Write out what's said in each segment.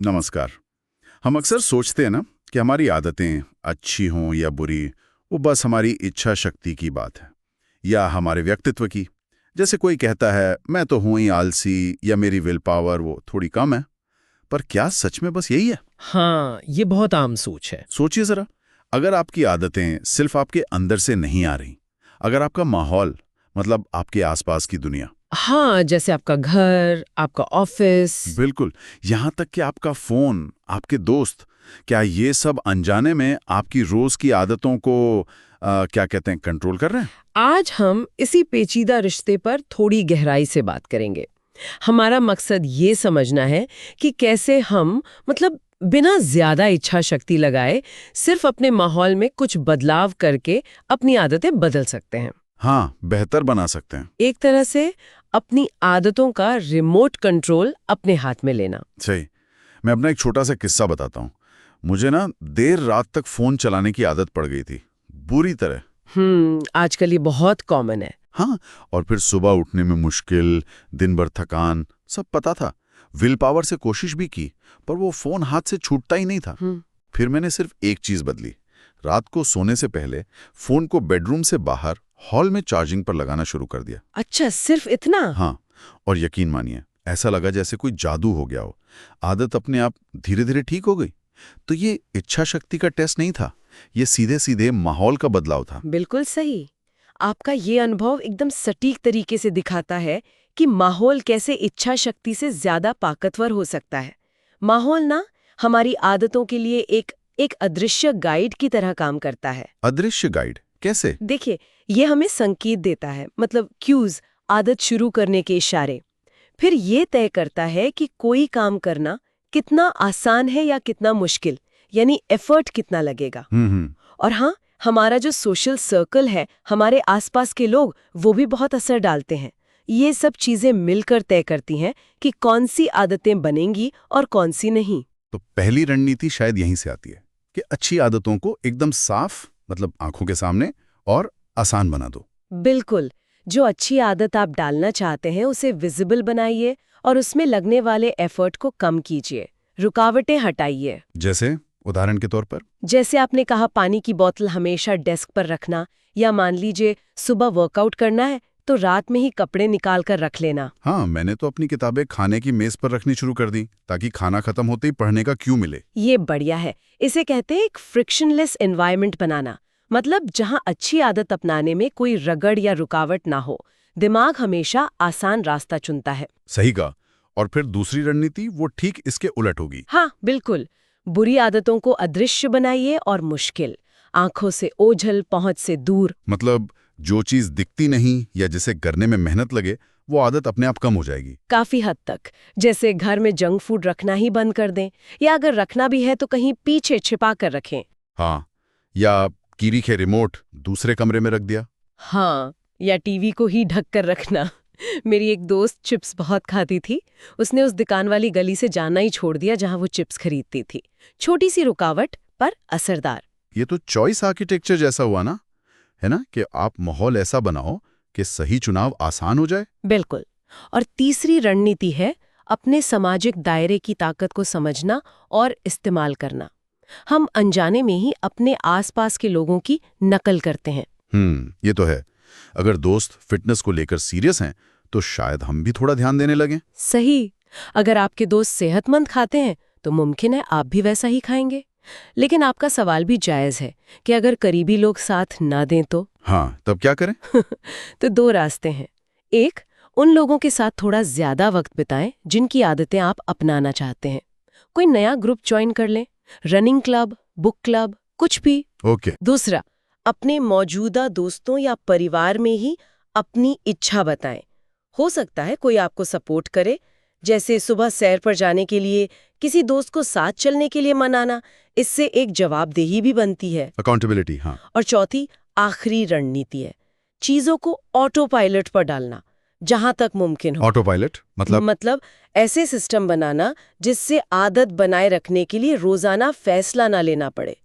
नमस्कार। हम अक्सर सोचते हैं ना कि हमारी आदतें अच्छी हों या बुरी, वो बस हमारी इच्छा शक्ति की बात है या हमारे व्यक्तित्व की। जैसे कोई कहता है मैं तो हूं ही आलसी या मेरी विल पावर वो थोड़ी कम है। पर क्या सच में बस यही है? हाँ, ये बहुत आम सोच है। सोचिए जरा, अगर आपकी आदतें सिर्फ आपके अंदर से नहीं आ रही, अगर आपका माहौल मतलब आपके आसपास की दुनिया, हाँ, जैसे आपका घर, आपका ऑफिस। बिल्कुल, यहाँ तक कि आपका फोन, आपके दोस्त, क्या ये सब अनजाने में आपकी रोज की आदतों को क्या कहते हैं, कंट्रोल कर रहे हैं? आज हम इसी पेचीदा रिश्ते पर थोड़ी गहराई से बात करेंगे। हमारा मकसद ये समझना है कि कैसे हम बिना ज्यादा इच्छा शक्ति लगाए सिर्फ अपने माहौल में कुछ बदलाव करके अपनी आदतें बदल सकते हैं। हाँ, बेहतर बना सकते हैं। एक तरह से अपनी आदतों का रिमोट कंट्रोल अपने हाथ में लेना। सही। मैं अपना एक छोटा सा किस्सा बताता हूँ। मुझे ना देर रात तक फोन चलाने की आदत पड़ गई थी, बुरी तरह। आजकल ये बहुत कॉमन है। हाँ, और फिर सुबह उठने में मुश्किल, दिन भर थकान, सब पता था। विल पावर से कोशिश भी की, पर वो फोन हाथ से छूटता ही नहीं था। फिर मैंने सिर्फ एक चीज बदली। रात को सोने से पहले फोन को बेडरूम से बाहर हॉल में चार्जिंग पर लगाना शुरू कर दिया। अच्छा, सिर्फ इतना? हाँ, और यकीन मानिए, ऐसा लगा जैसे कोई जादू हो गया हो। आदत अपने आप धीरे धीरे ठीक हो गई। तो ये इच्छा शक्ति का टेस्ट नहीं था, ये सीधे सीधे माहौल का बदलाव था। बिल्कुल सही। आपका ये अनुभव एकदम सटीक तरीके से दिखाता है कि माहौल कैसे इच्छा शक्ति से ज्यादा ताकतवर हो सकता है। माहौल ना हमारी आदतों के लिए एक एक अदृश्य गाइड की तरह काम करता है। अदृश्य गाइड कैसे? देखिए, ये हमें संकेत देता है, मतलब क्यूज, आदत शुरू करने के इशारे। फिर ये तय करता है कि कोई काम करना कितना आसान है या कितना मुश्किल, यानी एफर्ट कितना लगेगा। हम्म। और हाँ, हमारा जो सोशल सर्कल है, हमारे आसपास के लोग, वो भी बहुत असर डालते हैं। ये सब चीजें मिलकर तय करती हैं कि कौन सी आदतें बनेंगी और कौन सी नहीं। तो पहली रणनीति शायद यहीं से आती है कि अच्छी आदतों को एकदम साफ, मतलब आंखों के सामने और आसान बना दो। बिल्कुल। जो अच्छी आदत आप डालना चाहते हैं उसे विजिबल बनाइए और उसमें लगने वाले एफर्ट को कम कीजिए, रुकावटें हटाइए। जैसे उदाहरण के तौर पर? जैसे आपने कहा, पानी की बोतल हमेशा डेस्क पर रखना, या मान लीजिए सुबह वर्कआउट करना है तो रात में ही कपड़े निकाल कर रख लेना। हाँ, मैंने तो अपनी किताबें खाने की मेज पर रखनी शुरू कर दी ताकि खाना खत्म होते ही पढ़ने का क्यों मिले। ये बढ़िया है। इसे कहते हैं एक फ्रिक्शनलेस एनवायरनमेंट बनाना। मतलब जहां अच्छी आदत अपनाने में कोई रगड़ या रुकावट ना हो। दिमाग हमेशा आसान रास्ता चुनता है। सही कहा। और फिर दूसरी रणनीति वो ठीक इसके उलट होगी। हाँ, बिल्कुल। बुरी आदतों को अदृश्य बनाइए और मुश्किल, आंखों से ओझल, पहुंच से दूर। मतलब जो चीज दिखती नहीं या जिसे करने में मेहनत लगे, वो आदत अपने आप कम हो जाएगी। काफी हद तक। जैसे घर में जंक फूड रखना ही बंद कर दें, या अगर रखना भी है तो कहीं पीछे छिपा कर रखें। हाँ, या कीरी के रिमोट दूसरे कमरे में रख दिया। हाँ, या टीवी को ही ढक कर रखना। मेरी एक दोस्त चिप्स बहुत खाती थी। उसने उस दुकान वाली गली से जाना ही छोड़ दिया जहां वो चिप्स खरीदती थी। छोटी सी रुकावट पर असरदार। ये तो चॉइस आर्किटेक्चर जैसा हुआ ना, है ना, कि आप माहौल ऐसा बनाओ कि सही चुनाव आसान हो जाए। बिल्कुल। और तीसरी रणनीति है अपने सामाजिक दायरे की ताकत को समझना और इस्तेमाल करना। हम अनजाने में ही अपने आसपास के लोगों की नकल करते हैं। ये तो है। अगर दोस्त फिटनेस को लेकर सीरियस हैं, तो शायद हम भी थोड़ा ध्यान देने लगें। सही। अगर आपके दोस्त सेहतमंद खाते हैं तो मुमकिन है आप भी वैसा ही खाएंगे। लेकिन आपका सवाल भी जायज है कि अगर करीबी लोग साथ ना दें तो? हाँ, तब क्या करें? तो दो रास्ते हैं। एक, उन लोगों के साथ थोड़ा ज्यादा वक्त बिताएं जिनकी आदतें आप अपनाना चाहते हैं। कोई नया ग्रुप ज्वाइन कर लें, रनिंग क्लब, बुक क्लब, कुछ भी। ओके। दूसरा, अपने मौजूदा दोस्तों या परिवार में ही अपनी इच्छा बताएं। हो सकता है कोई आपको सपोर्ट करे, जैसे सुबह सैर पर जाने के लिए किसी दोस्त को साथ चलने के लिए मनाना। इससे एक जवाबदेही भी बनती है। अकाउंटेबिलिटी, हाँ। और चौथी, आखिरी रणनीति है चीजों को ऑटो पायलट पर डालना जहां तक मुमकिन हो। ऑटो पायलट मतलब? ऐसे सिस्टम बनाना जिससे आदत बनाए रखने के लिए रोजाना फैसला ना लेना पड़े,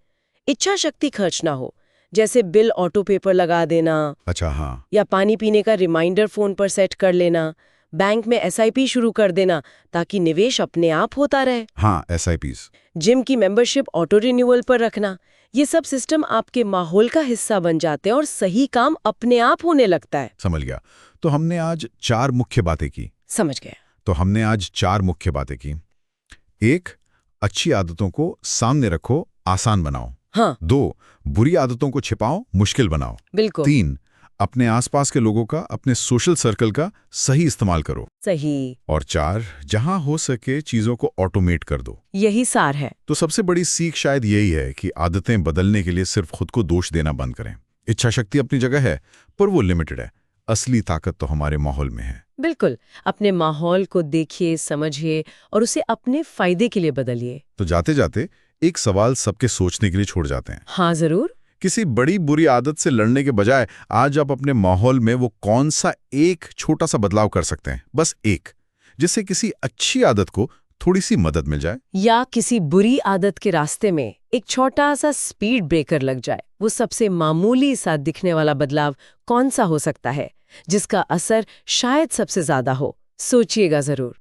इच्छा शक्ति खर्च ना हो। जैसे बिल ऑटो पे पर लगा देना। अच्छा, हाँ। या पानी पीने का रिमाइंडर फोन पर सेट कर लेना। बैंक में SIP शुरू कर देना ताकि निवेश अपने आप होता रहे। हाँ, SIPs। जिम की मेंबरशिप ऑटो रिन्यूअल पर रखना, ये सब सिस्टम आपके माहौल का हिस्सा बन जाते हैं और सही काम अपने आप होने लगता है। समझ गया। तो हमने आज 4 मुख्य बातें की। समझ गया। तो हमने आज 4 मुख्य बातें की। 1, अच्छी आदतों को सामने रखो, आसान बनाओ। हाँ। 2, बुरी आदतों को छिपाओ, मुश्किल बनाओ। बिल्कुल। 3, अपने आसपास के लोगों का, अपने सोशल सर्कल का सही इस्तेमाल करो। सही। और 4, जहां हो सके चीजों को ऑटोमेट कर दो। यही सार है। तो सबसे बड़ी सीख शायद यही है कि आदतें बदलने के लिए सिर्फ खुद को दोष देना बंद करें। इच्छा शक्ति अपनी जगह है, पर वो लिमिटेड है। असली ताकत तो हमारे माहौल में है। बिल्कुल। अपने माहौल को देखिए, समझिए और उसे अपने फायदे के लिए बदलिए। तो जाते जाते एक सवाल सबके सोचने के लिए छोड़ जाते हैं। हाँ, जरूर। किसी बड़ी बुरी आदत से लड़ने के बजाय आज आप अपने माहौल में वो कौन सा एक छोटा सा बदलाव कर सकते हैं, बस एक, जिससे किसी अच्छी आदत को थोड़ी सी मदद मिल जाए, या किसी बुरी आदत के रास्ते में एक छोटा सा स्पीड ब्रेकर लग जाए। वो सबसे मामूली सा दिखने वाला बदलाव कौन सा हो सकता है जिसका असर शायद सबसे ज्यादा हो? सोचिएगा जरूर।